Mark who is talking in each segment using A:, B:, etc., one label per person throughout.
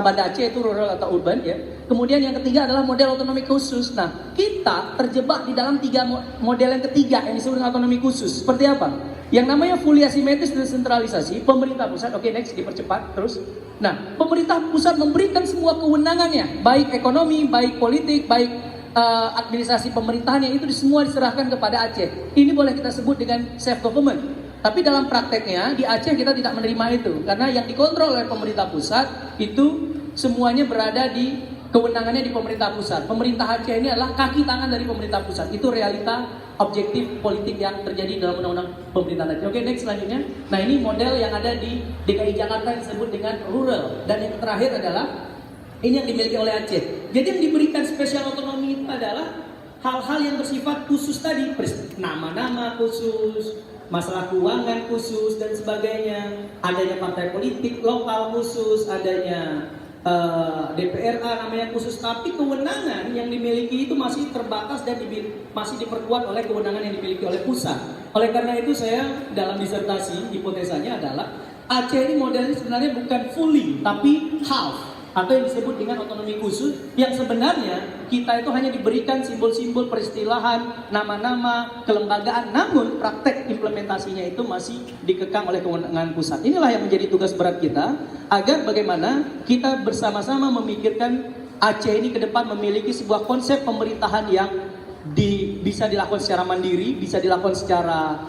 A: Banda Aceh itu rural atau urban ya. Kemudian yang ketiga adalah model otonomi khusus. Nah, kita terjebak di dalam tiga model yang ketiga yang disebut dengan otonomi khusus. Seperti apa? Yang namanya fully asimetris desentralisasi, pemerintah pusat, oke next, dipercepat terus. Nah, pemerintah pusat memberikan semua kewenangannya, baik ekonomi, baik politik, baik administrasi pemerintahannya, itu semua diserahkan kepada Aceh. Ini boleh kita sebut dengan self government. Tapi dalam prakteknya di Aceh kita tidak menerima itu, karena yang dikontrol oleh pemerintah pusat itu semuanya berada di kewenangannya di pemerintah pusat. Pemerintah Aceh ini adalah kaki tangan dari pemerintah pusat. Itu realita objektif politik yang terjadi dalam undang-undang pemerintahan Aceh. Oke, next selanjutnya. Nah, ini model yang ada di DKI Jakarta yang disebut dengan rural. Dan yang terakhir adalah ini yang dimiliki oleh Aceh. Jadi yang diberikan spesial otonomi itu adalah hal-hal yang bersifat khusus tadi, nama-nama khusus, masalah keuangan khusus dan sebagainya, adanya partai politik lokal khusus, adanya DPRA namanya khusus, tapi kewenangan yang dimiliki itu masih terbatas dan masih diperkuat oleh kewenangan yang dimiliki oleh pusat. Oleh karena itu saya dalam disertasi hipotesanya adalah Aceh ini modelnya sebenarnya bukan fully tapi half, atau yang disebut dengan otonomi khusus, yang sebenarnya kita itu hanya diberikan simbol-simbol peristilahan, nama-nama, kelembagaan, namun praktek implementasinya itu masih dikekang oleh kewenangan pusat. Inilah yang menjadi tugas berat kita, agar bagaimana kita bersama-sama memikirkan Aceh ini ke depan memiliki sebuah konsep pemerintahan yang bisa dilakukan secara mandiri, bisa dilakukan secara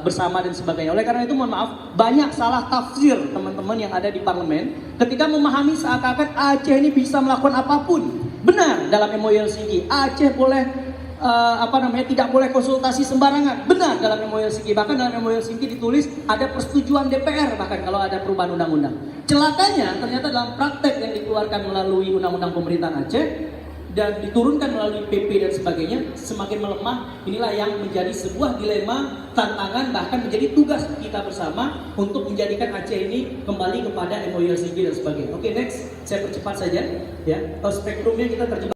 A: bersama dan sebagainya. Oleh karena itu mohon maaf, banyak salah tafsir teman-teman yang ada di parlemen ketika memahami seakan-akan Aceh ini bisa melakukan apapun. Benar, dalam MOU Helsinki Aceh boleh tidak boleh konsultasi sembarangan. Benar, dalam MOU Helsinki, bahkan dalam MOU Helsinki ditulis ada persetujuan DPR bahkan kalau ada perubahan undang-undang. Celakanya ternyata dalam praktek yang dikeluarkan melalui undang-undang pemerintahan Aceh dan diturunkan melalui PP dan sebagainya semakin melemah. Inilah yang menjadi sebuah dilema, tantangan, bahkan menjadi tugas kita bersama untuk menjadikan Aceh ini kembali kepada MOU Helsinki dan sebagainya. Oke, next, saya percepat saja ya. Spektrumnya kita terjebak